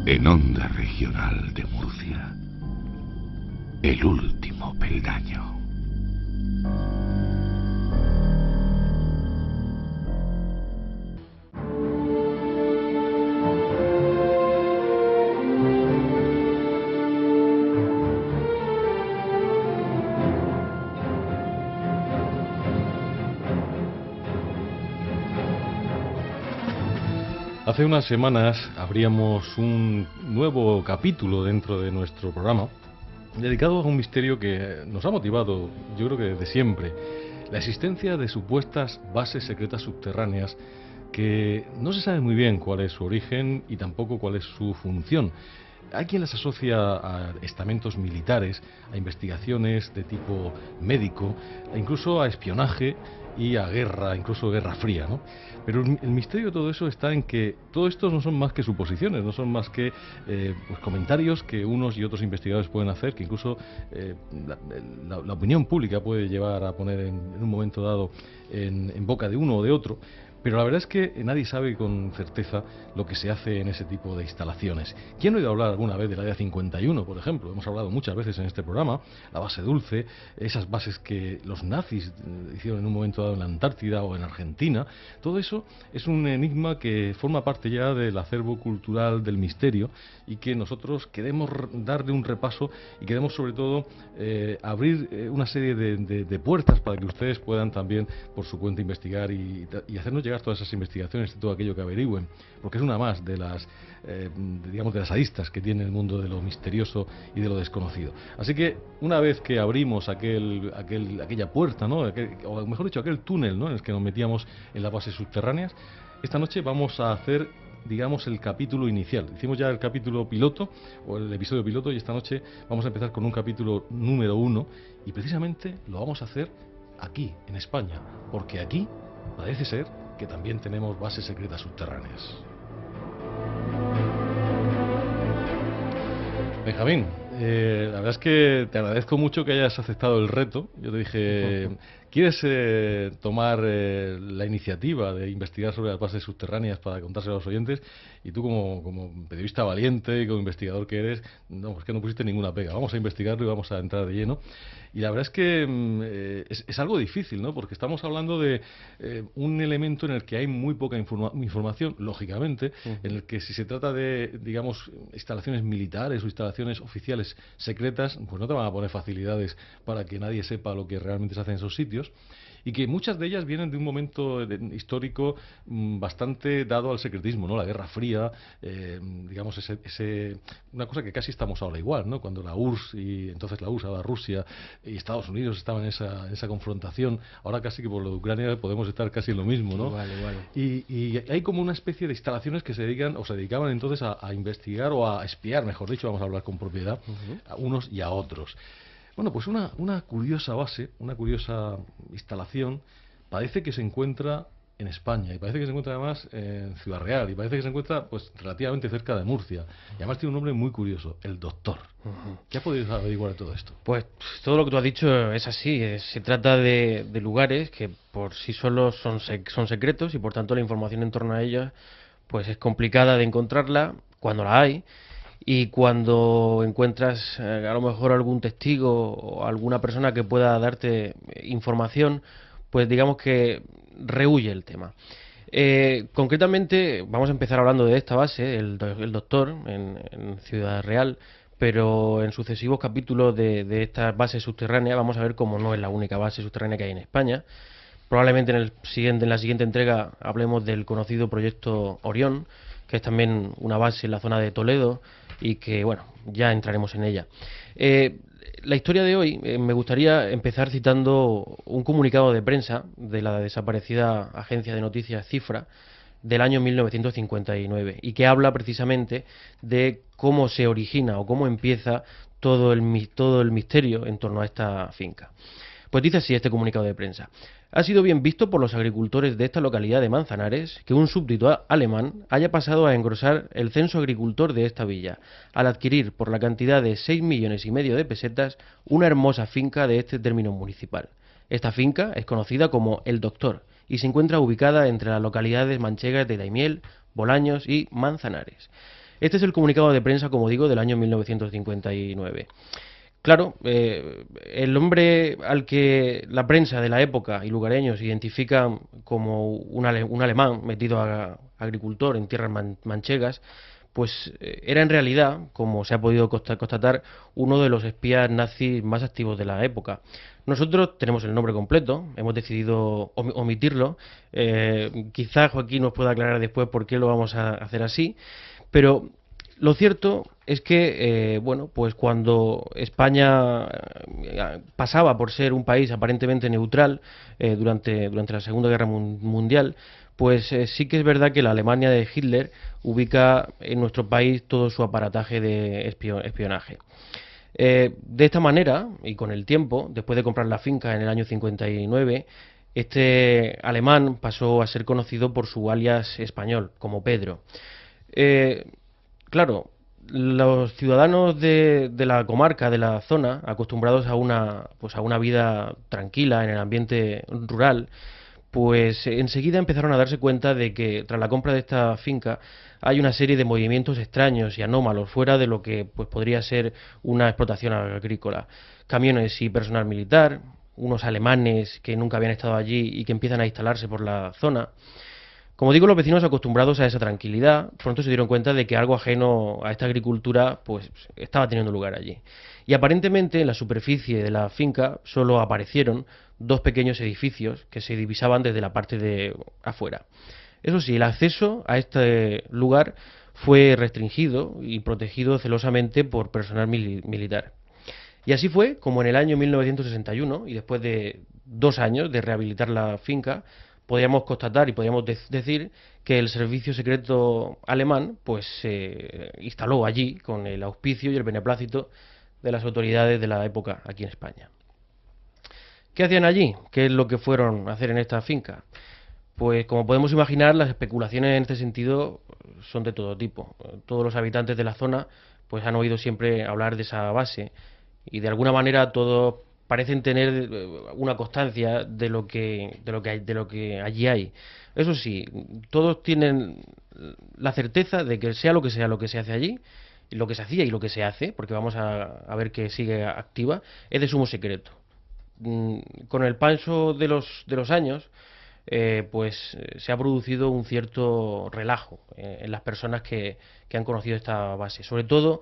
En Onda Regional de Murcia, el último peldaño. Hace unas semanas abríamos un nuevo capítulo dentro de nuestro programa dedicado a un misterio que nos ha motivado, yo creo que desde siempre, la existencia de supuestas bases secretas subterráneas que no se sabe muy bien cuál es su origen y tampoco cuál es su función. Hay quien las asocia a estamentos militares, a investigaciones de tipo médico, e incluso a espionaje y a guerra, incluso guerra fría, ¿no? Pero el misterio de todo eso está en que todo esto no son más que suposiciones, no son más que pues comentarios que unos y otros investigadores pueden hacer, que incluso la opinión pública puede llevar a poner en un momento dado en boca de uno o de otro. Pero la verdad es que nadie sabe con certeza lo que se hace en ese tipo de instalaciones. ¿Quién ha oído hablar alguna vez del Área 51, por ejemplo? Hemos hablado muchas veces en este programa, la base Dulce, esas bases que los nazis hicieron en un momento dado en la Antártida o en Argentina. Todo eso es un enigma que forma parte ya del acervo cultural del misterio y que nosotros queremos darle un repaso y queremos sobre todo abrir una serie de puertas para que ustedes puedan también por su cuenta investigar y hacernos llegar todas esas investigaciones y todo aquello que averigüen, porque es una más de las digamos de las aristas que tiene el mundo de lo misterioso y de lo desconocido. Así que una vez que abrimos aquella puerta, ¿no? O mejor dicho, aquel túnel, ¿no?, en el que nos metíamos en las bases subterráneas, esta noche vamos a hacer, digamos, el capítulo inicial. Hicimos ya el capítulo piloto o el episodio piloto y esta noche vamos a empezar con un capítulo número 1 y precisamente lo vamos a hacer aquí, en España, porque aquí parece ser que también tenemos bases secretas subterráneas. Benjamín, la verdad es que te agradezco mucho que hayas aceptado el reto. Yo te dije, ¿quieres tomar la iniciativa de investigar sobre las bases subterráneas para contárselo a los oyentes? Y tú como periodista valiente y como investigador que eres, no, es que no pusiste ninguna pega. Vamos a investigarlo y vamos a entrar de lleno. Y la verdad es que es algo difícil, ¿no? Porque estamos hablando de un elemento en el que hay muy poca información, lógicamente, en el que si se trata de, digamos, instalaciones militares o instalaciones oficiales secretas, pues no te van a poner facilidades para que nadie sepa lo que realmente se hace en esos sitios. Y que muchas de ellas vienen de un momento histórico bastante dado al secretismo, ¿no? La Guerra Fría, digamos, una cosa que casi estamos ahora igual, ¿no? Cuando la URSS y entonces la URSS, ahora Rusia y Estados Unidos estaban en esa confrontación, ahora casi que por lo de Ucrania podemos estar casi en lo mismo, ¿no? Vale. Y hay como una especie de instalaciones que se dedican o se dedicaban entonces a investigar o a espiar, mejor dicho, vamos a hablar con propiedad, a unos y a otros. Bueno, pues una curiosa base, una curiosa instalación, parece que se encuentra en España, y parece que se encuentra además en Ciudad Real, y parece que se encuentra pues relativamente cerca de Murcia, y además tiene un nombre muy curioso, el Doctor. ¿Qué has podido averiguar de todo esto? Pues todo lo que tú has dicho es así. Se trata de lugares que por sí solos son secretos y por tanto la información en torno a ellos pues es complicada de encontrarla cuando la hay. Y cuando encuentras a lo mejor algún testigo o alguna persona que pueda darte información, pues digamos que rehúye el tema. Concretamente, vamos a empezar hablando de esta base, el Doctor, en Ciudad Real, pero en sucesivos capítulos de estas bases subterráneas vamos a ver cómo no es la única base subterránea que hay en España. Probablemente en la siguiente entrega hablemos del conocido proyecto Orión, que es también una base en la zona de Toledo y que, bueno, ya entraremos en ella. La historia de hoy me gustaría empezar citando un comunicado de prensa de la desaparecida agencia de noticias Cifra del año 1959 y que habla precisamente de cómo se origina o cómo empieza todo el misterio en torno a esta finca. Pues dice así este comunicado de prensa. Ha sido bien visto por los agricultores de esta localidad de Manzanares que un súbdito alemán haya pasado a engrosar el censo agricultor de esta villa, al adquirir por la cantidad de 6,5 millones de pesetas una hermosa finca de este término municipal. Esta finca es conocida como El Doctor y se encuentra ubicada entre las localidades manchegas de Daimiel, Bolaños y Manzanares. Este es el comunicado de prensa, como digo, del año 1959. Claro, el hombre al que la prensa de la época y lugareños identifican como un alemán metido a agricultor en tierras manchegas, pues era en realidad, como se ha podido constatar, uno de los espías nazis más activos de la época. Nosotros tenemos el nombre completo, hemos decidido omitirlo. Quizá Joaquín nos pueda aclarar después por qué lo vamos a hacer así, pero lo cierto es que, bueno, pues cuando España pasaba por ser un país aparentemente neutral durante la Segunda Guerra Mundial, pues sí que es verdad que la Alemania de Hitler ubica en nuestro país todo su aparataje de espionaje. De esta manera, y con el tiempo, después de comprar la finca en el año 59, este alemán pasó a ser conocido por su alias español, como Pedro. Claro, los ciudadanos de la comarca, de la zona, acostumbrados pues a una vida tranquila en el ambiente rural, pues enseguida empezaron a darse cuenta de que tras la compra de esta finca hay una serie de movimientos extraños y anómalos fuera de lo que pues podría ser una explotación agrícola. Camiones y personal militar, unos alemanes que nunca habían estado allí y que empiezan a instalarse por la zona. Como digo, los vecinos acostumbrados a esa tranquilidad pronto se dieron cuenta de que algo ajeno a esta agricultura pues estaba teniendo lugar allí. Y aparentemente en la superficie de la finca solo aparecieron dos pequeños edificios que se divisaban desde la parte de afuera. Eso sí, el acceso a este lugar fue restringido y protegido celosamente por personal militar. Y así fue como en el año 1961, y después de 2 años de rehabilitar la finca, podríamos constatar y podríamos decir que el servicio secreto alemán pues se instaló allí con el auspicio y el beneplácito de las autoridades de la época aquí en España. ¿Qué hacían allí? ¿Qué es lo que fueron a hacer en esta finca? Pues como podemos imaginar, las especulaciones en este sentido son de todo tipo. Todos los habitantes de la zona pues han oído siempre hablar de esa base y de alguna manera todos parecen tener una constancia de lo que allí hay. Eso sí, todos tienen la certeza de que sea lo que se hace allí, y lo que se hacía y lo que se hace, porque vamos a ver que sigue activa, es de sumo secreto. Con el paso de los años, pues se ha producido un cierto relajo en las personas que han conocido esta base, sobre todo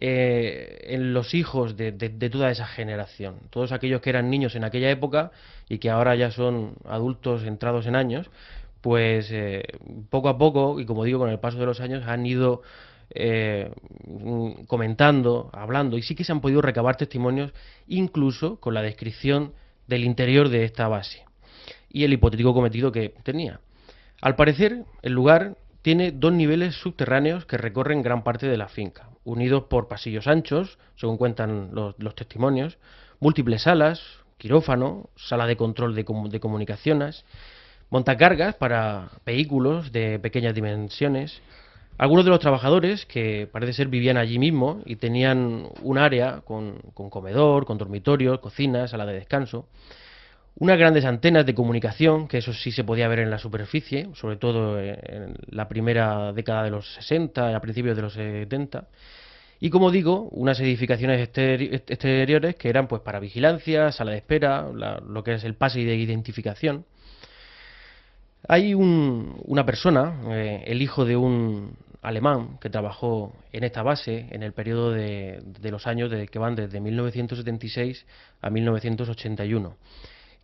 en los hijos de toda esa generación, todos aquellos que eran niños en aquella época y que ahora ya son adultos entrados en años, pues poco a poco, y como digo, con el paso de los años han ido comentando, hablando, y sí que se han podido recabar testimonios incluso con la descripción del interior de esta base y el hipotético cometido que tenía. Al parecer, el lugar tiene 2 niveles subterráneos que recorren gran parte de la finca, unidos por pasillos anchos, según cuentan los testimonios, múltiples salas, quirófano, sala de control de comunicaciones, montacargas para vehículos de pequeñas dimensiones. Algunos de los trabajadores, que parece ser vivían allí mismo y tenían un área con comedor, con dormitorio, cocina, sala de descanso. Unas grandes antenas de comunicación, que eso sí se podía ver en la superficie, sobre todo en la primera década de los 60 y a principios de los 70. Y como digo, unas edificaciones exteriores que eran pues para vigilancia, sala de espera, lo que es el pase de identificación. Hay una persona, el hijo de un alemán que trabajó en esta base en el periodo de los años que van desde 1976 a 1981.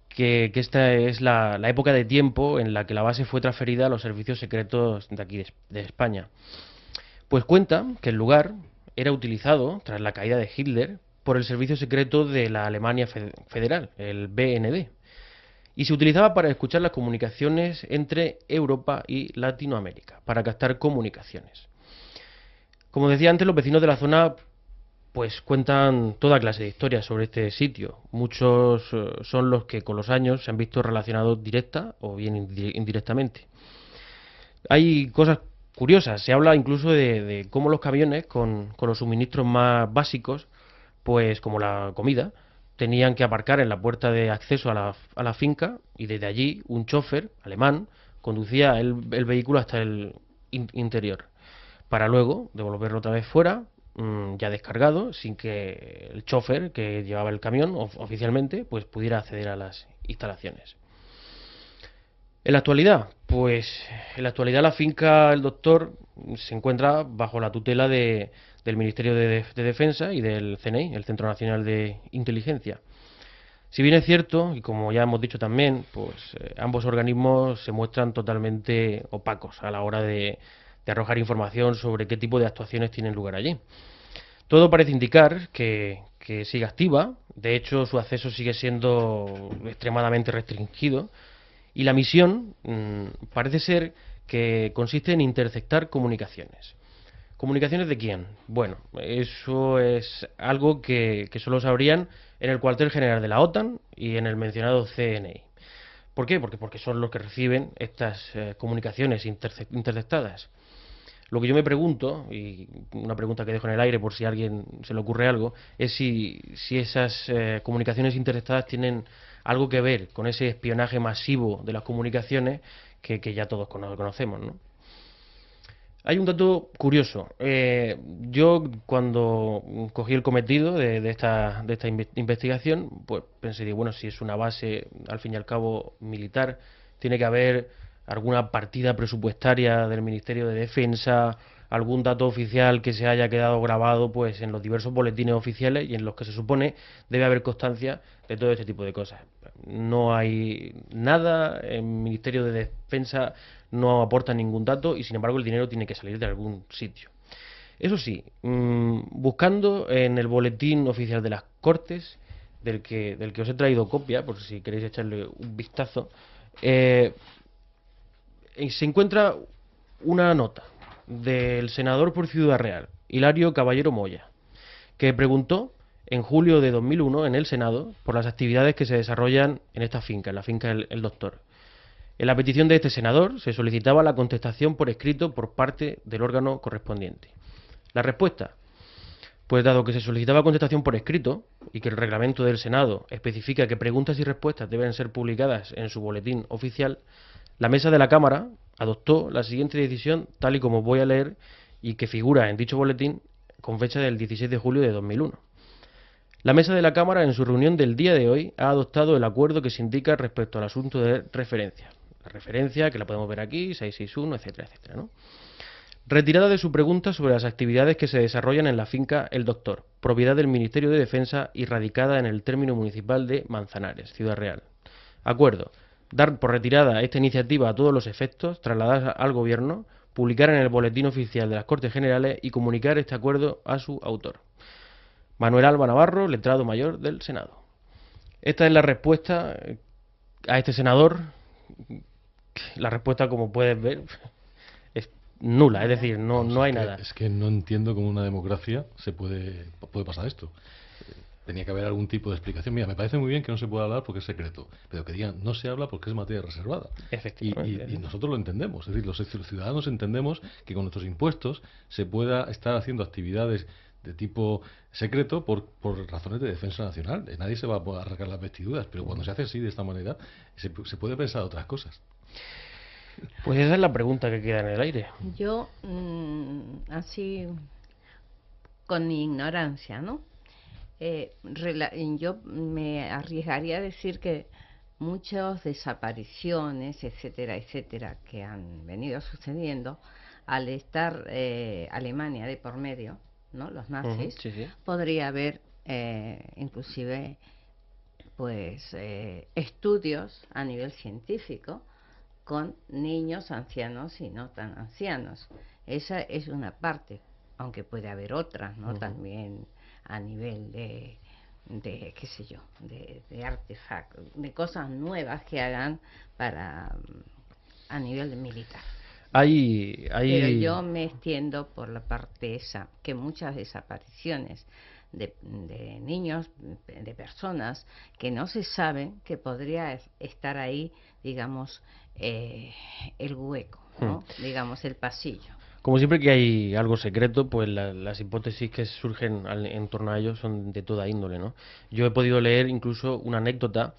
Que esta es la época de tiempo en la que la base fue transferida a los servicios secretos de aquí de España. Pues cuenta que el lugar era utilizado, tras la caída de Hitler, por el servicio secreto de la Alemania Federal, el BND, y se utilizaba para escuchar las comunicaciones entre Europa y Latinoamérica, para captar comunicaciones. Como decía antes, los vecinos de la zona pues cuentan toda clase de historias sobre este sitio. Muchos son los que con los años se han visto relacionados directa o bien indirectamente. Hay cosas curiosas, se habla incluso de cómo los camiones con los suministros más básicos, pues como la comida, tenían que aparcar en la puerta de acceso a la finca y desde allí un chofer alemán conducía el vehículo hasta el interior. para luego devolverlo otra vez fuera, ya descargado, sin que el chofer que llevaba el camión oficialmente pues pudiera acceder a las instalaciones. En la actualidad, pues en la actualidad la finca El Doctor se encuentra bajo la tutela del Ministerio de Defensa y del CNI, el Centro Nacional de Inteligencia. Si bien es cierto, y como ya hemos dicho también, pues ambos organismos se muestran totalmente opacos a la hora de arrojar información sobre qué tipo de actuaciones tienen lugar allí. Todo parece indicar que sigue activa, de hecho su acceso sigue siendo extremadamente restringido, y la misión parece ser que consiste en interceptar comunicaciones. ¿Comunicaciones de quién? Bueno, eso es algo que solo sabrían en el cuartel general de la OTAN y en el mencionado CNI. ¿Por qué? Porque son los que reciben estas comunicaciones interceptadas. Lo que yo me pregunto, y una pregunta que dejo en el aire por si a alguien se le ocurre algo, es si esas comunicaciones interceptadas tienen algo que ver con ese espionaje masivo de las comunicaciones que ya todos conocemos, ¿no? Hay un dato curioso. Yo cuando cogí el cometido de esta investigación, pues pensé, bueno, si es una base, al fin y al cabo, militar, tiene que haber alguna partida presupuestaria del Ministerio de Defensa, algún dato oficial que se haya quedado grabado pues en los diversos boletines oficiales y en los que se supone debe haber constancia de todo este tipo de cosas. No hay nada, el Ministerio de Defensa no aporta ningún dato y sin embargo el dinero tiene que salir de algún sitio. Eso sí, buscando en el boletín oficial de las Cortes, del que os he traído copia, por si queréis echarle un vistazo, se encuentra una nota del senador por Ciudad Real, Hilario Caballero Moya, que preguntó en julio de 2001 en el Senado por las actividades que se desarrollan en esta finca, en la finca El Doctor. En la petición de este senador se solicitaba la contestación por escrito por parte del órgano correspondiente. La respuesta: pues dado que se solicitaba contestación por escrito y que el reglamento del Senado especifica que preguntas y respuestas deben ser publicadas en su boletín oficial, la mesa de la Cámara adoptó la siguiente decisión, tal y como voy a leer, y que figura en dicho boletín con fecha del 16 de julio de 2001. La mesa de la Cámara, en su reunión del día de hoy, ha adoptado el acuerdo que se indica respecto al asunto de referencia. La referencia, que la podemos ver aquí, 661, etcétera, etcétera, ¿no? Retirada de su pregunta sobre las actividades que se desarrollan en la finca El Doctor, propiedad del Ministerio de Defensa y radicada en el término municipal de Manzanares, Ciudad Real. Acuerdo: dar por retirada esta iniciativa a todos los efectos, trasladarla al Gobierno, publicar en el Boletín Oficial de las Cortes Generales y comunicar este acuerdo a su autor. Manuel Alba Navarro, letrado mayor del Senado. Esta es la respuesta a este senador. La respuesta, como puedes ver, es nula, es decir, no hay nada. Es que no entiendo cómo en una democracia puede pasar esto. Tenía que haber algún tipo de explicación. Mira, me parece muy bien que no se pueda hablar porque es secreto, pero que digan no se habla porque es materia reservada. Efectivamente. Y nosotros lo entendemos, es decir, los ciudadanos entendemos que con nuestros impuestos se pueda estar haciendo actividades de tipo secreto por razones de defensa nacional. Nadie se va a poder arrancar las vestiduras, pero cuando se hace así, de esta manera, se puede pensar otras cosas. Pues esa es la pregunta que queda en el aire. Yo, así, con mi ignorancia, ¿no? Yo me arriesgaría a decir que muchas desapariciones, etcétera, etcétera, que han venido sucediendo, al estar Alemania de por medio, ¿no? Los nazis, sí. podría haber inclusive pues estudios a nivel científico con niños ancianos y no tan ancianos. Esa es una parte, aunque puede haber otras, ¿no? También a nivel de qué sé yo, de artefactos, de cosas nuevas que hagan para a nivel militar. Pero yo me extiendo por la parte esa, que muchas desapariciones de niños, de personas que no se saben, que podría estar ahí, digamos, el hueco, ¿no? Digamos, el pasillo. Como siempre que hay algo secreto, pues las hipótesis que surgen en torno a ello son de toda índole, ¿no? Yo he podido leer incluso una anécdota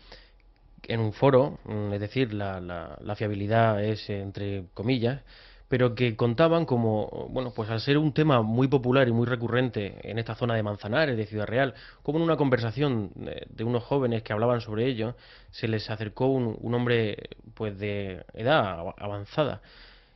en un foro, es decir, la fiabilidad es entre comillas, pero que contaban como, bueno, pues al ser un tema muy popular y muy recurrente en esta zona de Manzanares, de Ciudad Real, como en una conversación de unos jóvenes que hablaban sobre ello, se les acercó un hombre pues de edad avanzada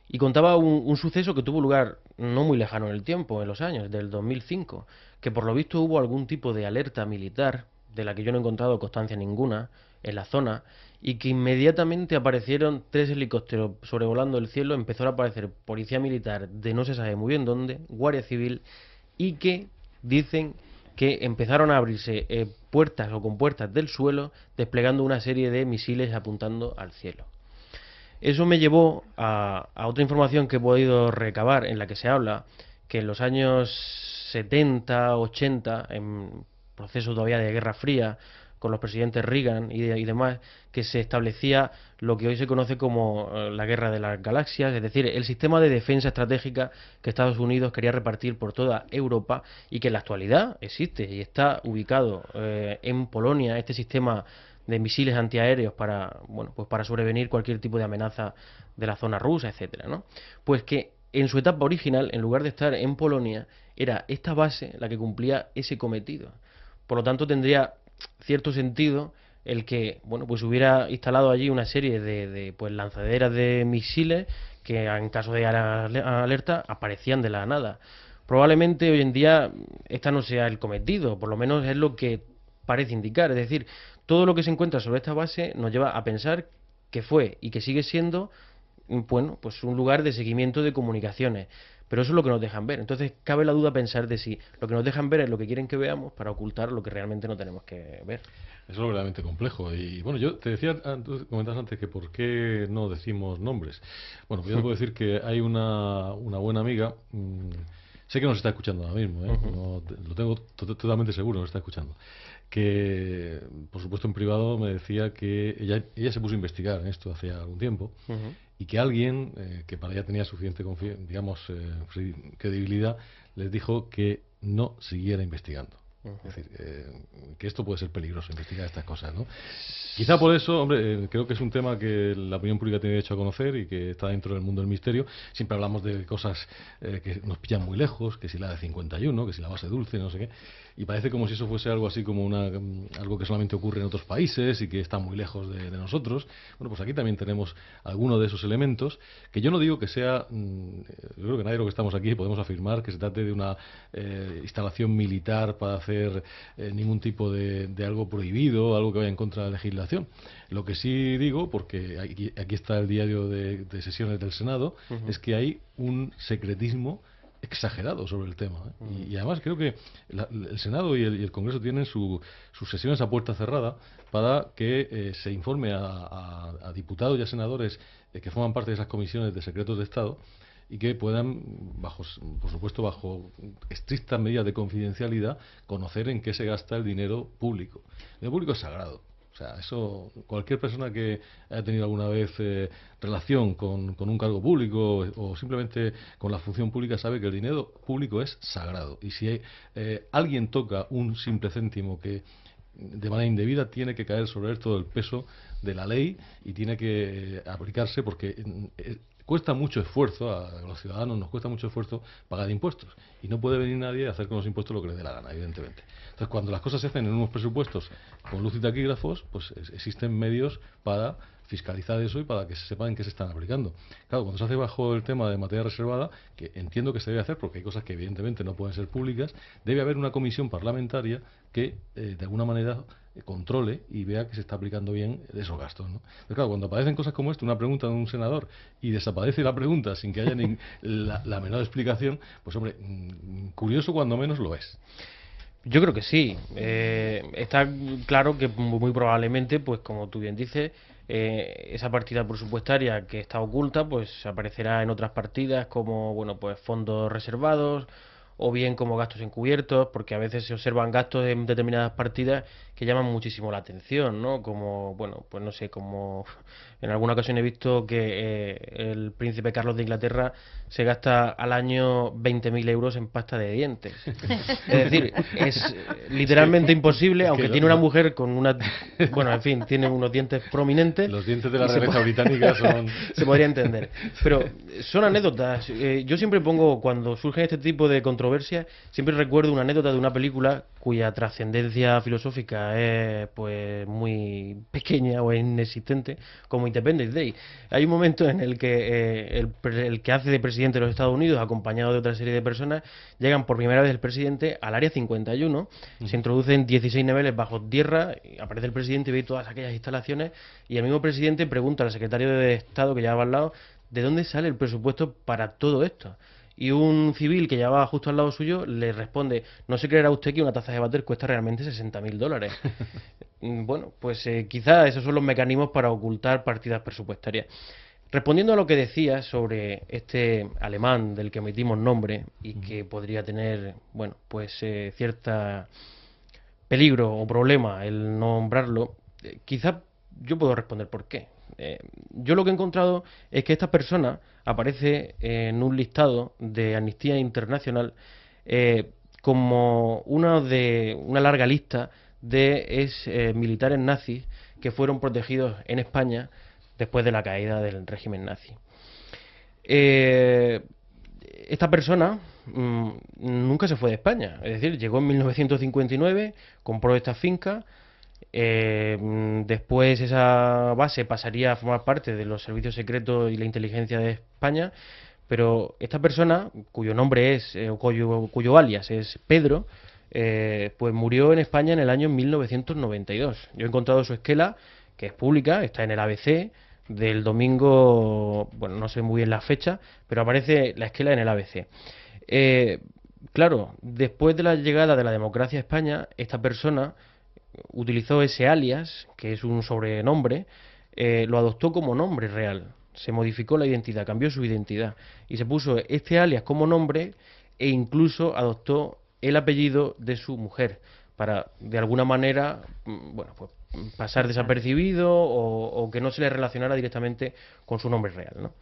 y contaba un suceso que tuvo lugar no muy lejano en el tiempo, en los años del 2005, que por lo visto hubo algún tipo de alerta militar, de la que yo no he encontrado constancia ninguna, en la zona, y que inmediatamente aparecieron 3 helicópteros sobrevolando el cielo, empezó a aparecer policía militar de no se sabe muy bien dónde, guardia civil, y que dicen que empezaron a abrirse puertas o compuertas del suelo, desplegando una serie de misiles apuntando al cielo. Eso me llevó a otra información que he podido recabar, en la que se habla que en los años 70, 80, en proceso todavía de Guerra Fría, con los presidentes Reagan y demás, que se establecía lo que hoy se conoce como la Guerra de las Galaxias, es decir, el sistema de defensa estratégica que Estados Unidos quería repartir por toda Europa y que en la actualidad existe y está ubicado en Polonia, este sistema de misiles antiaéreos para, bueno, pues para sobrevenir cualquier tipo de amenaza de la zona rusa, etcétera, ¿no? Pues que en su etapa original, en lugar de estar en Polonia, era esta base la que cumplía ese cometido. Por lo tanto, tendría cierto sentido el que, bueno, pues hubiera instalado allí una serie de pues lanzaderas de misiles que en caso de alerta aparecían de la nada. Probablemente hoy en día esta no sea el cometido, por lo menos es lo que parece indicar, es decir, todo lo que se encuentra sobre esta base nos lleva a pensar que fue y que sigue siendo, bueno, pues un lugar de seguimiento de comunicaciones. Pero eso es lo que nos dejan ver. Entonces cabe la duda pensar de si lo que nos dejan ver es lo que quieren que veamos para ocultar lo que realmente no tenemos que ver. Eso es verdaderamente complejo. Y bueno, yo te decía, tú comentabas antes que por qué no decimos nombres. Bueno, pues yo te puedo decir que hay una buena amiga, sé que nos está escuchando ahora mismo, lo tengo totalmente seguro, nos está escuchando, que por supuesto en privado me decía que ella se puso a investigar en esto hace algún tiempo y que alguien que para ella tenía suficiente credibilidad les dijo que no siguiera investigando. Es decir, que esto puede ser peligroso, investigar estas cosas, ¿no? Quizá por eso, hombre, creo que es un tema que la opinión pública tiene derecho a conocer y que está dentro del mundo del misterio. Siempre hablamos de cosas que nos pillan muy lejos, que si la de 51, que si la base dulce, no sé qué. Y parece como si eso fuese algo así como algo que solamente ocurre en otros países y que está muy lejos de nosotros. Bueno, pues aquí también tenemos algunos de esos elementos que yo no digo que sea, yo creo que nadie de los que estamos aquí podemos afirmar que se trate de una instalación militar para hacer ningún tipo de algo prohibido, algo que vaya en contra de la legislación. Lo que sí digo, porque aquí está el diario de sesiones del Senado, es que hay un secretismo exagerado sobre el tema, ¿eh? Y además creo que el Senado y el Congreso tienen sus sesiones a puerta cerrada para que se informe a diputados y a senadores que forman parte de esas comisiones de secretos de Estado y que puedan, por supuesto, bajo estrictas medidas de confidencialidad, conocer en qué se gasta el dinero público. El dinero público es sagrado. O sea, eso, cualquier persona que haya tenido alguna vez relación con un cargo público o simplemente con la función pública sabe que el dinero público es sagrado. Y si alguien toca un simple céntimo que de manera indebida, tiene que caer sobre él todo el peso de la ley y tiene que aplicarse porque cuesta mucho esfuerzo, a los ciudadanos nos cuesta mucho esfuerzo pagar impuestos y no puede venir nadie a hacer con los impuestos lo que le dé la gana, evidentemente. Entonces, cuando las cosas se hacen en unos presupuestos con luz y taquígrafos, pues existen medios para fiscalizar eso y para que se sepa en qué se están aplicando. Claro, cuando se hace bajo el tema de materia reservada, que entiendo que se debe hacer porque hay cosas que evidentemente no pueden ser públicas, debe haber una comisión parlamentaria que de alguna manera controle y vea que se está aplicando bien esos gastos, ¿no? Pero claro, cuando aparecen cosas como esto, una pregunta de un senador y desaparece la pregunta sin que haya la menor explicación, pues hombre, curioso cuando menos lo es. Yo creo que sí. Está claro que muy probablemente, pues como tú bien dices, esa partida presupuestaria que está oculta, pues aparecerá en otras partidas como, bueno, pues fondos reservados o bien como gastos encubiertos, porque a veces se observan gastos en determinadas partidas que llaman muchísimo la atención, ¿no? Como, bueno, pues no sé, como en alguna ocasión he visto que el príncipe Carlos de Inglaterra se gasta al año 20.000 euros en pasta de dientes. Es decir, es literalmente imposible, aunque tiene una mujer con una... Bueno, en fin, tiene unos dientes prominentes. Los dientes de la y se realeza británica son... se podría entender. Pero son anécdotas. Yo siempre pongo, cuando surgen este tipo de controversias, siempre recuerdo una anécdota de una película cuya trascendencia filosófica es pues muy pequeña o inexistente, como Independence Day. Hay un momento en el que el que hace de presidente de los Estados Unidos, acompañado de otra serie de personas, llegan por primera vez el presidente al área 51, se introducen 16 niveles bajo tierra, y aparece el presidente y ve todas aquellas instalaciones, y el mismo presidente pregunta al secretario de Estado que llevaba al lado, ¿de dónde sale el presupuesto para todo esto? Y un civil que llevaba justo al lado suyo le responde, no se creerá usted que una taza de váter cuesta realmente $60.000. Bueno, pues quizá esos son los mecanismos para ocultar partidas presupuestarias. Respondiendo a lo que decía sobre este alemán del que omitimos nombre y que podría tener, bueno, pues cierta peligro o problema el nombrarlo, quizá yo puedo responder por qué. Yo lo que he encontrado es que esta persona aparece en un listado de Amnistía Internacional como una larga lista de militares nazis que fueron protegidos en España después de la caída del régimen nazi. Esta persona nunca se fue de España, es decir, llegó en 1959, compró esta finca. Después esa base pasaría a formar parte de los servicios secretos y la inteligencia de España, pero esta persona, cuyo nombre es, cuyo alias es Pedro, pues murió en España en el año 1992. Yo he encontrado su esquela, que es pública, está en el ABC, del domingo, bueno, no sé muy bien la fecha, pero aparece la esquela en el ABC. Claro, después de la llegada de la democracia a España, esta persona utilizó ese alias, que es un sobrenombre, lo adoptó como nombre real. Se modificó la identidad, cambió su identidad y se puso este alias como nombre e incluso adoptó el apellido de su mujer para, de alguna manera, bueno, pues pasar desapercibido o que no se le relacionara directamente con su nombre real, ¿no?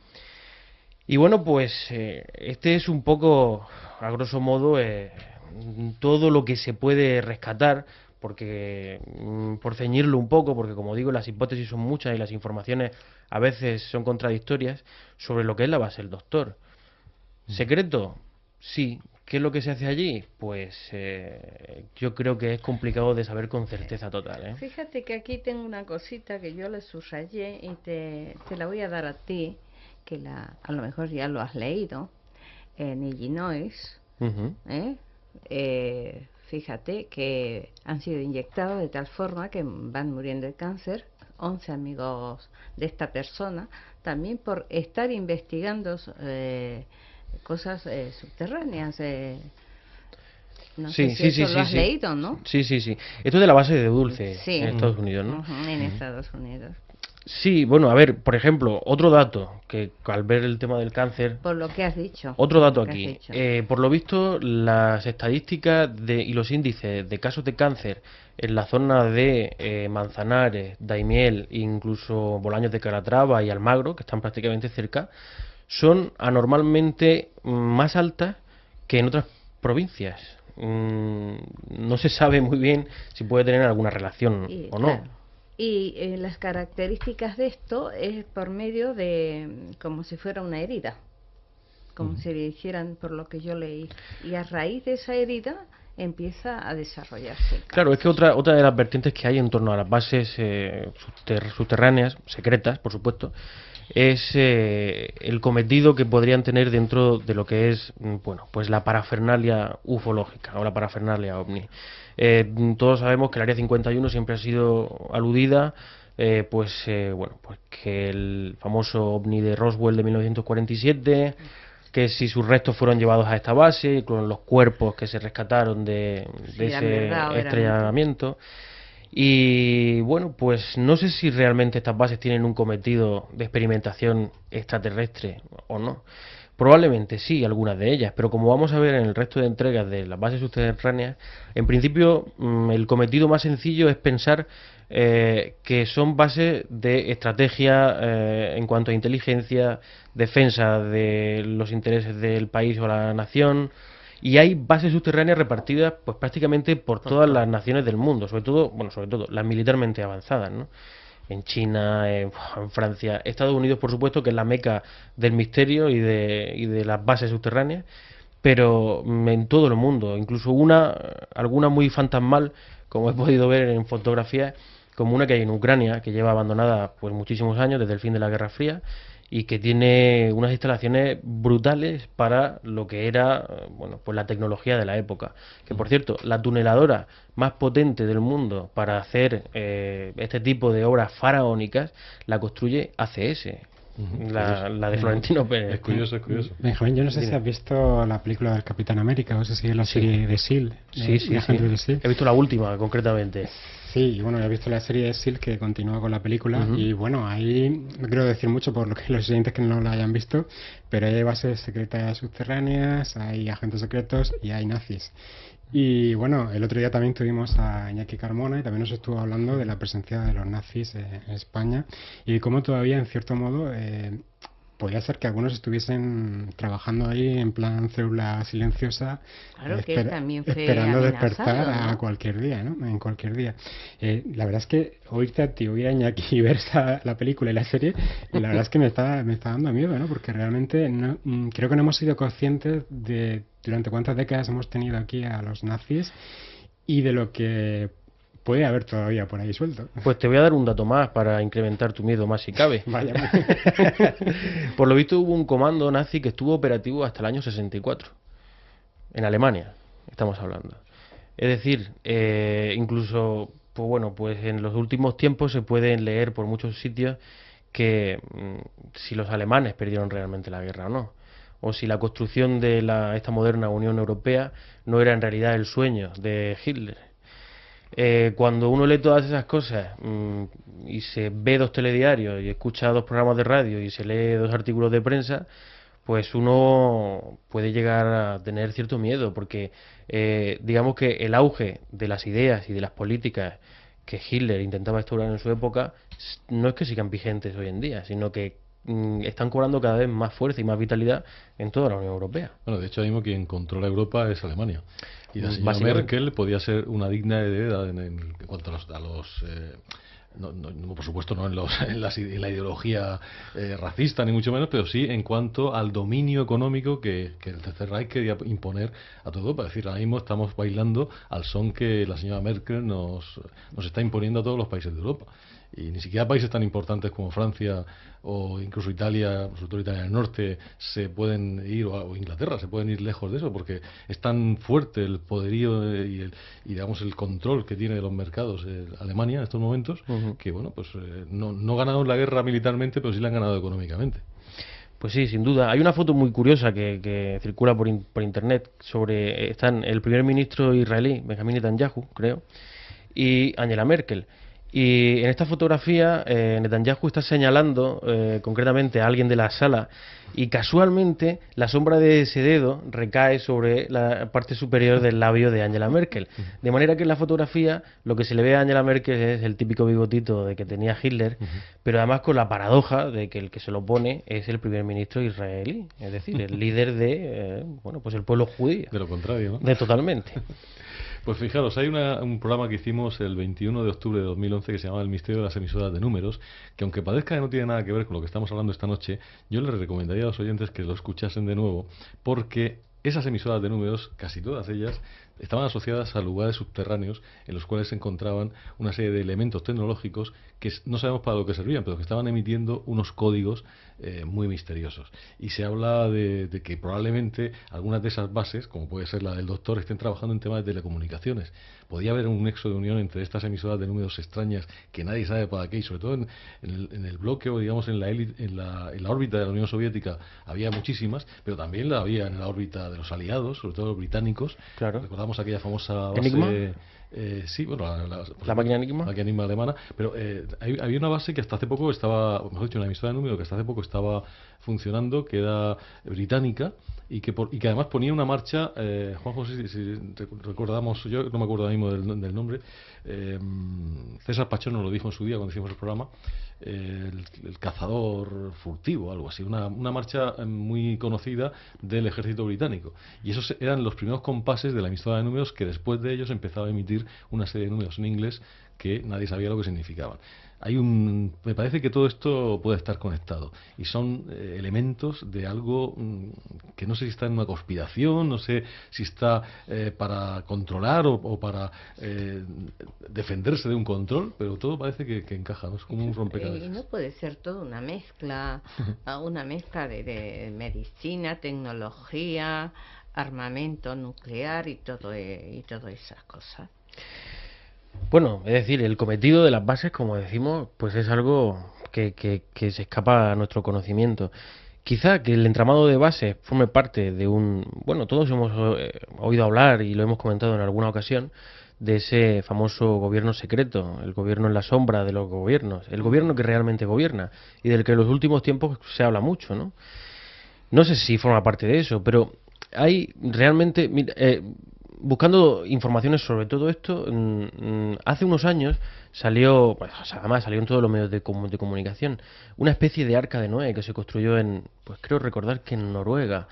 Y bueno, pues este es un poco, a grosso modo, todo lo que se puede rescatar, porque por ceñirlo un poco, porque como digo, las hipótesis son muchas y las informaciones a veces son contradictorias sobre lo que es la base del doctor. ¿Secreto? Sí. ¿Qué es lo que se hace allí? Pues yo creo que es complicado de saber con certeza total, ¿eh? Fíjate que aquí tengo una cosita que yo le subrayé y te la voy a dar a ti, que a lo mejor ya lo has leído, en Illinois. Fíjate que han sido inyectados de tal forma que van muriendo de cáncer 11 amigos de esta persona, también por estar investigando cosas subterráneas. No sé si eso lo has leído, ¿no? Sí. Esto es de la base de Dulce, sí, en Estados Unidos, ¿no? En Estados Unidos. Sí, bueno, a ver, por ejemplo, otro dato, que al ver el tema del cáncer... Por lo que has dicho. Otro dato aquí. Por lo visto, las estadísticas y los índices de casos de cáncer en la zona de Manzanares, Daimiel, incluso Bolaños de Calatrava y Almagro, que están prácticamente cerca, son anormalmente más altas que en otras provincias. No se sabe muy bien si puede tener alguna relación o no. Claro. Y las características de esto es por medio de como si fuera una herida, como si le dijeran, por lo que yo leí, y a raíz de esa herida empieza a desarrollarse. Claro, es que otra de las vertientes que hay en torno a las bases subterráneas, secretas, por supuesto, es el cometido que podrían tener dentro de lo que es, bueno, pues la parafernalia ufológica o la parafernalia ovni. Todos sabemos que el Área 51 siempre ha sido aludida, pues que el famoso ovni de Roswell de 1947, que si sus restos fueron llevados a esta base, con los cuerpos que se rescataron de ese estrellamiento. Y bueno, pues no sé si realmente estas bases tienen un cometido de experimentación extraterrestre o no, Probablemente sí, algunas de ellas, pero como vamos a ver en el resto de entregas de las bases subterráneas, en principio el cometido más sencillo es pensar que son bases de estrategia en cuanto a inteligencia, defensa de los intereses del país o la nación, y hay bases subterráneas repartidas pues prácticamente por todas las naciones del mundo, sobre todo las militarmente avanzadas, ¿no? En China, en Francia, Estados Unidos, por supuesto, que es la meca del misterio y de las bases subterráneas, pero en todo el mundo, incluso alguna muy fantasmal, como he podido ver en fotografías, como una que hay en Ucrania, que lleva abandonada pues muchísimos años, desde el fin de la Guerra Fría, y que tiene unas instalaciones brutales para lo que era pues la tecnología de la época. Que por cierto, la tuneladora más potente del mundo para hacer este tipo de obras faraónicas la construye ACS, la de Florentino Pérez. Es curioso, es curioso. Benjamín, yo no sé si has visto la película del Capitán América o si es la serie de S.H.I.E.L.D. Sí. He visto la última, concretamente. Sí, y bueno, he visto la serie de S.H.I.E.L.D. que continúa con la película y bueno, ahí no quiero decir mucho por lo que los siguientes que no la hayan visto, pero hay bases secretas subterráneas, hay agentes secretos y hay nazis. Y bueno, el otro día también tuvimos a Iñaki Carmona y también nos estuvo hablando de la presencia de los nazis en España y cómo todavía en cierto modo podía ser que algunos estuviesen trabajando ahí en plan célula silenciosa, claro que también fue esperando despertar, ¿no? a cualquier día, ¿no? En cualquier día. La verdad es que oírte a ti, oír a Iñaki y ver la película y la serie, la verdad es que me está dando miedo, ¿no? Porque realmente creo que no hemos sido conscientes de durante cuántas décadas hemos tenido aquí a los nazis y de lo que puede haber todavía por ahí suelto. Pues te voy a dar un dato más para incrementar tu miedo más si cabe. Vaya. Por lo visto hubo un comando nazi que estuvo operativo hasta el año 64. En Alemania, estamos hablando. Es decir, incluso, pues en los últimos tiempos se pueden leer por muchos sitios que si los alemanes perdieron realmente la guerra o no. O si la construcción de esta moderna Unión Europea no era en realidad el sueño de Hitler. Cuando uno lee todas esas cosas y se ve 2 telediarios y escucha 2 programas de radio y se lee 2 artículos de prensa, pues uno puede llegar a tener cierto miedo, porque digamos que el auge de las ideas y de las políticas que Hitler intentaba instaurar en su época no es que sigan vigentes hoy en día, sino que están cobrando cada vez más fuerza y más vitalidad en toda la Unión Europea. Bueno, de hecho, ahora mismo quien controla Europa es Alemania. Y la señora Merkel podía ser una digna heredera en cuanto a los no, por supuesto no en la ideología racista ni mucho menos, pero sí en cuanto al dominio económico que el Tercer Reich quería imponer a toda Europa. Es decir, ahora mismo estamos bailando al son que la señora Merkel nos está imponiendo a todos los países de Europa. Y ni siquiera países tan importantes como Francia o incluso Italia, sobre todo Italia del Norte, se pueden ir, o Inglaterra, se pueden ir lejos de eso, porque es tan fuerte el poderío y digamos el control que tiene de los mercados Alemania en estos momentos, que bueno, pues no ganaron la guerra militarmente, pero sí la han ganado económicamente. Pues sí, sin duda. Hay una foto muy curiosa que circula por internet están el primer ministro israelí, Benjamin Netanyahu, creo, y Angela Merkel. Y en esta fotografía Netanyahu está señalando concretamente a alguien de la sala y casualmente la sombra de ese dedo recae sobre la parte superior del labio de Angela Merkel. De manera que en la fotografía lo que se le ve a Angela Merkel es el típico bigotito de que tenía Hitler, pero además con la paradoja de que el que se lo pone es el primer ministro israelí, es decir, el líder de pues el pueblo judío. De lo contrario, ¿no? Totalmente. Pues fijaros, hay un programa que hicimos el 21 de octubre de 2011 que se llama El misterio de las emisoras de números, que aunque parezca que no tiene nada que ver con lo que estamos hablando esta noche, yo les recomendaría a los oyentes que lo escuchasen de nuevo, porque esas emisoras de números, casi todas ellas, estaban asociadas a lugares subterráneos en los cuales se encontraban una serie de elementos tecnológicos que no sabemos para lo que servían, pero que estaban emitiendo unos códigos muy misteriosos. Y se habla de que probablemente algunas de esas bases, como puede ser la del doctor, estén trabajando en temas de telecomunicaciones. Podría haber un nexo de unión entre estas emisoras de números extrañas que nadie sabe para qué, y sobre todo en el bloque o digamos en la órbita de la Unión Soviética había muchísimas, pero también la había en la órbita de los aliados, sobre todo los británicos. Claro. Recordamos aquella famosa base ¿Enigma? Sí, bueno, la máquina Enigma. La máquina Enigma alemana, pero había una base que hasta hace poco estaba, mejor dicho, una emisora de número que hasta hace poco estaba funcionando, que era británica, y que además ponía una marcha, Juan José, si recordamos, yo no me acuerdo ahora mismo del nombre, César Pachón nos lo dijo en su día cuando hicimos el programa, el cazador furtivo, algo así, una marcha muy conocida del ejército británico. Y esos eran los primeros compases de la emisora de números, que después de ellos empezaba a emitir una serie de números en inglés que nadie sabía lo que significaban. Me parece que todo esto puede estar conectado y son elementos de algo que no sé si está en una conspiración, no sé si está para controlar o para defenderse de un control, pero todo parece que encaja, ¿no? Es como un rompecabezas. Y no puede ser todo una mezcla de medicina, tecnología, armamento nuclear y todas esas cosas. Bueno, es decir, el cometido de las bases, como decimos, pues es algo que se escapa a nuestro conocimiento. Quizá que el entramado de bases forme parte de bueno, todos hemos oído hablar y lo hemos comentado en alguna ocasión, de ese famoso gobierno secreto, el gobierno en la sombra de los gobiernos, el gobierno que realmente gobierna y del que en los últimos tiempos se habla mucho, ¿no? No sé si forma parte de eso, pero hay realmente... buscando informaciones sobre todo esto, hace unos años salió, pues, además salió en todos los medios de comunicación, una especie de arca de Noé que se construyó pues creo recordar que en Noruega,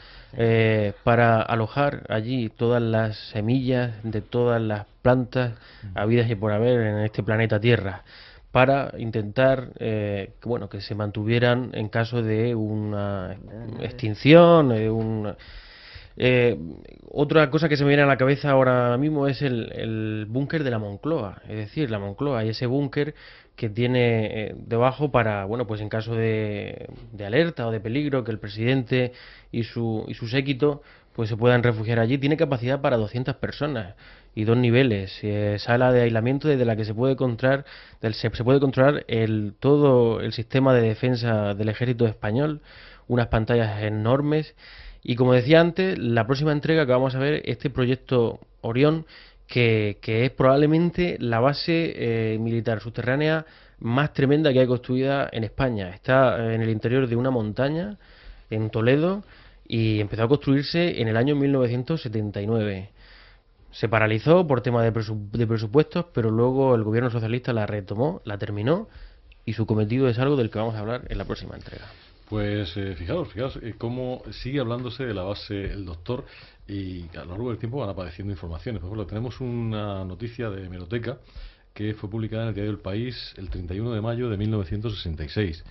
para alojar allí todas las semillas de todas las plantas habidas y por haber en este planeta Tierra, para intentar que se mantuvieran en caso de una extinción, otra cosa que se me viene a la cabeza ahora mismo es el búnker de la Moncloa, es decir, la Moncloa y ese búnker que tiene debajo para, pues en caso de alerta o de peligro, que el presidente y su séquito pues se puedan refugiar allí. Tiene capacidad para 200 personas y 2 niveles, sala de aislamiento desde la que se puede controlar todo el sistema de defensa del ejército español, unas pantallas enormes. Y como decía antes, la próxima entrega que vamos a ver, este proyecto Orión, que es probablemente la base militar subterránea más tremenda que hay construida en España. Está en el interior de una montaña, en Toledo, y empezó a construirse en el año 1979. Se paralizó por tema de presupuestos, pero luego el gobierno socialista la retomó, la terminó, y su cometido es algo del que vamos a hablar en la próxima entrega. Pues fijaos cómo sigue hablándose de la base El Doctor, y a lo largo del tiempo van apareciendo informaciones. Por ejemplo, tenemos una noticia de hemeroteca que fue publicada en el diario El País el 31 de mayo de 1966.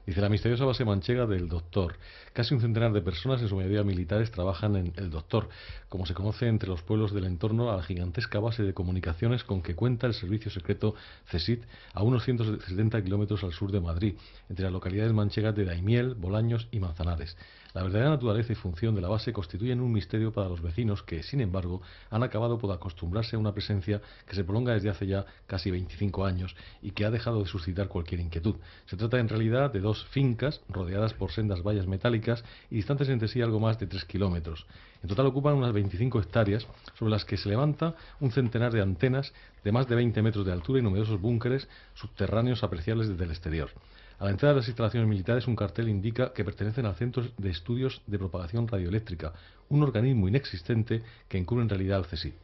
Dice: la misteriosa base manchega del Doctor. Casi un centenar de personas, en su mayoría militares, trabajan en el Doctor, como se conoce entre los pueblos del entorno a la gigantesca base de comunicaciones con que cuenta el servicio secreto CSIC, a unos 170 kilómetros al sur de Madrid, entre las localidades manchegas de Daimiel, Bolaños y Manzanares. La verdadera naturaleza y función de la base constituyen un misterio para los vecinos que, sin embargo, han acabado por acostumbrarse a una presencia que se prolonga desde hace ya casi 25 años y que ha dejado de suscitar cualquier inquietud. Se trata en realidad de 2 fincas rodeadas por sendas vallas metálicas y distantes entre sí algo más de 3 kilómetros. En total ocupan unas 25 hectáreas, sobre las que se levanta un centenar de antenas de más de 20 metros de altura y numerosos búnkeres subterráneos apreciables desde el exterior. A la entrada de las instalaciones militares, un cartel indica que pertenecen al Centro de Estudios de Propagación Radioeléctrica, un organismo inexistente que encubre en realidad al CSIC.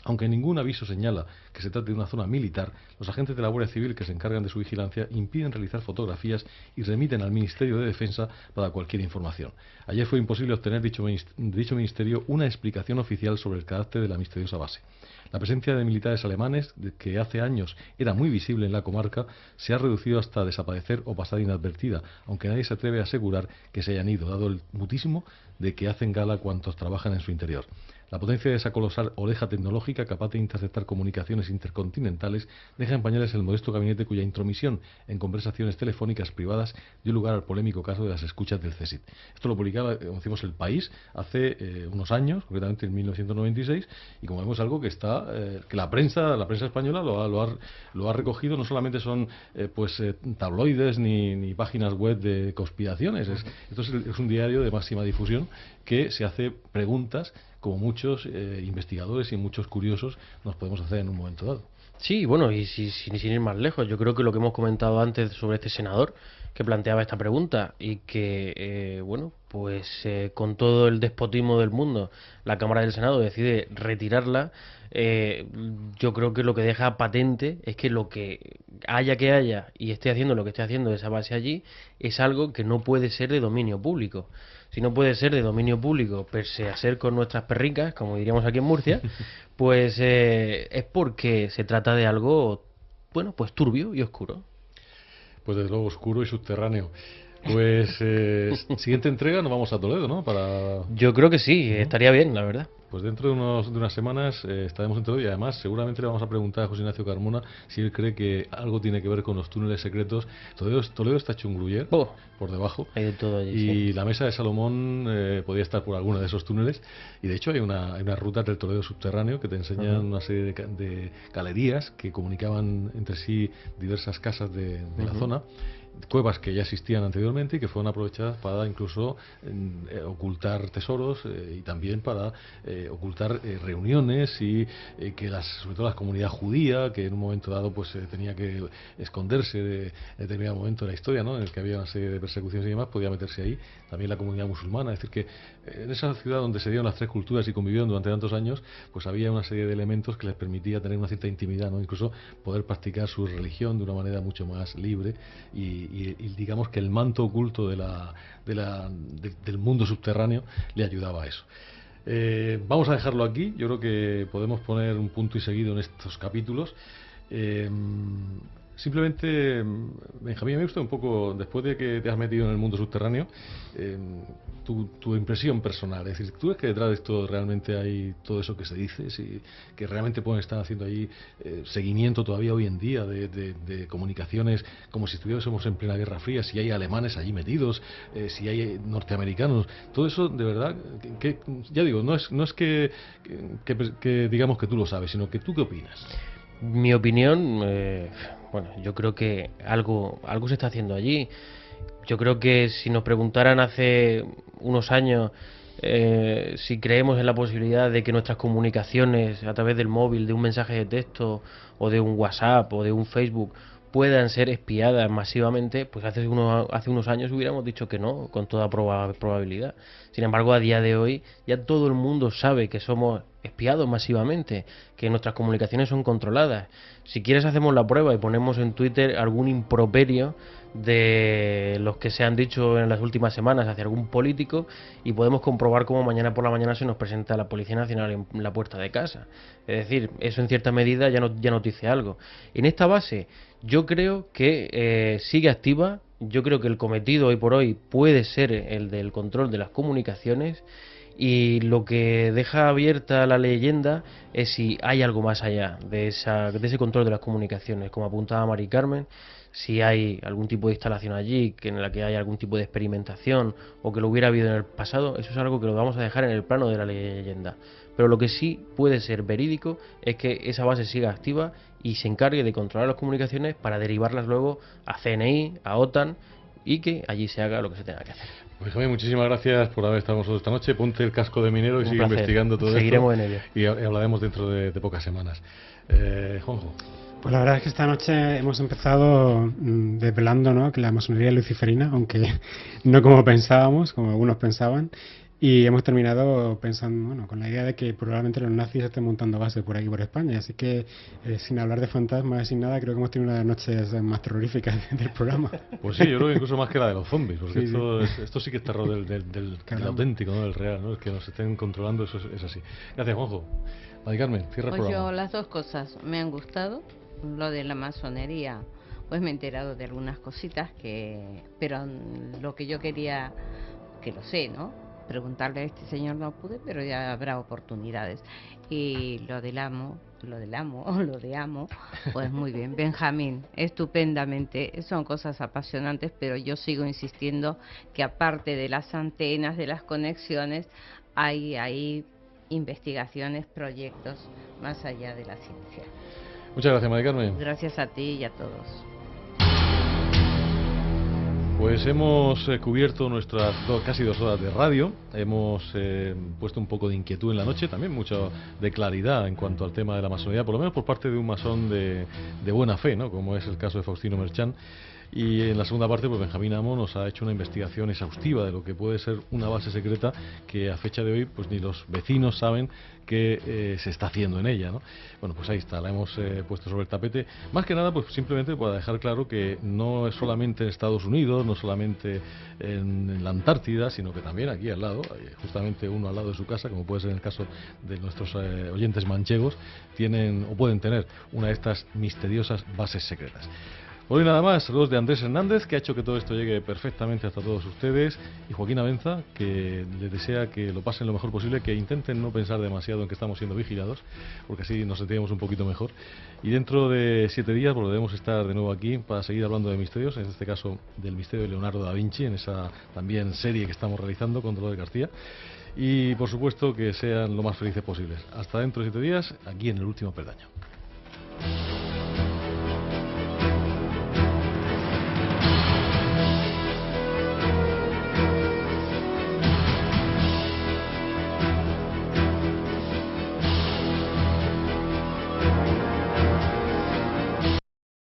Aunque ningún aviso señala que se trate de una zona militar, los agentes de la Guardia Civil que se encargan de su vigilancia impiden realizar fotografías y remiten al Ministerio de Defensa para cualquier información. Ayer fue imposible obtener dicho ministerio una explicación oficial sobre el carácter de la misteriosa base. La presencia de militares alemanes, que hace años era muy visible en la comarca, se ha reducido hasta desaparecer o pasar inadvertida, aunque nadie se atreve a asegurar que se hayan ido, dado el mutismo de que hacen gala cuantos trabajan en su interior. La potencia de esa colosal oreja tecnológica, capaz de interceptar comunicaciones intercontinentales, deja en pañales el modesto gabinete cuya intromisión en conversaciones telefónicas privadas dio lugar al polémico caso de las escuchas del CSIC. Esto lo publicaba, como decimos, El País hace unos años, concretamente en 1996, y como vemos algo que está que la prensa española lo ha recogido. No solamente son tabloides ni páginas web de conspiraciones. Esto es un diario de máxima difusión que se hace preguntas como muchos investigadores y muchos curiosos nos podemos hacer en un momento dado. Sí, bueno, y sin ir más lejos, yo creo que lo que hemos comentado antes sobre este senador que planteaba esta pregunta y que, bueno, pues con todo el despotismo del mundo, la Cámara del Senado decide retirarla, yo creo que lo que deja patente es que lo que haya y esté haciendo lo que esté haciendo esa base allí es algo que no puede ser de dominio público. Si no puede ser de dominio público, pese a ser con nuestras perricas, como diríamos aquí en Murcia, pues es porque se trata de algo, bueno, pues turbio y oscuro. Pues desde luego oscuro y subterráneo. Pues siguiente entrega nos vamos a Toledo, ¿no? Yo creo que sí, estaría bien, la verdad. Pues dentro de unas semanas estaremos en Toledo y además seguramente le vamos a preguntar a José Ignacio Carmona si él cree que algo tiene que ver con los túneles secretos. Toledo está hecho un gruyer por debajo. Hay de todo allí, y sí. la mesa de Salomón podía estar por alguno de esos túneles. Y de hecho hay una ruta del Toledo subterráneo que te enseñan una serie de galerías que comunicaban entre sí diversas casas de la zona. Cuevas que ya existían anteriormente y que fueron aprovechadas para incluso ocultar tesoros y también para ocultar reuniones y que sobre todo la comunidad judía, que en un momento dado pues tenía que esconderse de determinado momento de la historia, ¿no? En el que había una serie de persecuciones y demás, podía meterse ahí. También la comunidad musulmana, es decir que en esa ciudad donde se dieron las tres culturas y convivieron durante tantos años, pues había una serie de elementos que les permitía tener una cierta intimidad, ¿no? Incluso poder practicar su religión de una manera mucho más libre y digamos que el manto oculto del mundo subterráneo le ayudaba a eso. Vamos a dejarlo aquí. Yo creo que podemos poner un punto y seguido en estos capítulos. Simplemente, Benjamín, me gusta un poco, después de que te has metido en el mundo subterráneo, tu impresión personal. Es decir, ¿tú ves que detrás de esto realmente hay todo eso que se dice? Si, que realmente pueden estar haciendo ahí seguimiento todavía hoy en día de comunicaciones como si estuviésemos en plena Guerra Fría, si hay alemanes allí metidos, si hay norteamericanos. Todo eso, de verdad, que ya digo, no es que digamos que tú lo sabes, sino que tú qué opinas. Mi opinión, bueno, yo creo que algo se está haciendo allí. Yo creo que si nos preguntaran hace unos años si creemos en la posibilidad de que nuestras comunicaciones a través del móvil, de un mensaje de texto o de un WhatsApp o de un Facebook puedan ser espiadas masivamente, pues hace unos años hubiéramos dicho que no, con toda probabilidad. Sin embargo, a día de hoy ya todo el mundo sabe que somos espiados masivamente, que nuestras comunicaciones son controladas. Si quieres hacemos la prueba y ponemos en Twitter algún improperio de los que se han dicho en las últimas semanas hacia algún político y podemos comprobar cómo mañana por la mañana se nos presenta la Policía Nacional en la puerta de casa. Es decir, eso en cierta medida ya nos dice algo. En esta base yo creo que sigue activa. Yo creo que el cometido hoy por hoy puede ser el del control de las comunicaciones y lo que deja abierta la leyenda es si hay algo más allá de ese control de las comunicaciones, como apuntaba Mari Carmen, si hay algún tipo de instalación allí en la que hay algún tipo de experimentación o que lo hubiera habido en el pasado. Eso es algo que lo vamos a dejar en el plano de la leyenda. Pero lo que sí puede ser verídico es que esa base siga activa y se encargue de controlar las comunicaciones para derivarlas luego a CNI, a OTAN y que allí se haga lo que se tenga que hacer. Pues Javier, muchísimas gracias por haber estado con nosotros esta noche. Ponte el casco de minero y sigue placer. Investigando todo Seguiremos esto. En ello. Y hablaremos dentro de pocas semanas. Juanjo. Pues la verdad es que esta noche hemos empezado desvelando, ¿no?, que la masonería es luciferina, aunque no como pensábamos, como algunos pensaban, y hemos terminado pensando, bueno, con la idea de que probablemente los nazis estén montando bases por aquí por España, así que sin hablar de fantasmas, sin nada, creo que hemos tenido una de las noches más terroríficas del programa. Pues sí, yo creo que incluso más que la de los zombies, porque Sí, esto sí que es terror del auténtico, ¿no?, del real, ¿no?, el que nos estén controlando, eso es así. Gracias, Juanjo. Mari Carmen, cierra el Pues programa. yo las dos cosas me han gustado. Lo de la masonería, pues me he enterado de algunas cositas pero lo que yo quería, que lo sé, ¿no?, preguntarle a este señor no pude, pero ya habrá oportunidades. Y lo de amo, pues muy bien, Benjamín, estupendamente, son cosas apasionantes, pero yo sigo insistiendo que aparte de las antenas, de las conexiones, hay investigaciones, proyectos más allá de la ciencia. Muchas gracias, Mari Carmen. Gracias a ti y a todos. Pues hemos cubierto nuestras casi 2 horas de radio, hemos puesto un poco de inquietud en la noche, también mucho de claridad en cuanto al tema de la masonería, por lo menos por parte de un masón de buena fe, ¿no? Como es el caso de Faustino Merchán. Y en la segunda parte, pues Benjamín Amo nos ha hecho una investigación exhaustiva de lo que puede ser una base secreta que a fecha de hoy pues ni los vecinos saben que se está haciendo en ella, ¿no? Bueno, pues ahí está, la hemos puesto sobre el tapete, más que nada pues simplemente para dejar claro que no es solamente en Estados Unidos, no solamente en la Antártida, sino que también aquí al lado, justamente uno al lado de su casa, como puede ser en el caso de nuestros oyentes manchegos, tienen o pueden tener una de estas misteriosas bases secretas. Hoy nada más, saludos de Andrés Hernández, que ha hecho que todo esto llegue perfectamente hasta todos ustedes, y Joaquín Abenza, que les desea que lo pasen lo mejor posible, que intenten no pensar demasiado en que estamos siendo vigilados, porque así nos sentiremos un poquito mejor. Y dentro de 7 días volveremos a estar de nuevo aquí para seguir hablando de misterios, en este caso del misterio de Leonardo da Vinci, en esa también serie que estamos realizando con Dolores García. Y por supuesto que sean lo más felices posibles. Hasta dentro de 7 días, aquí en El Último Peldaño.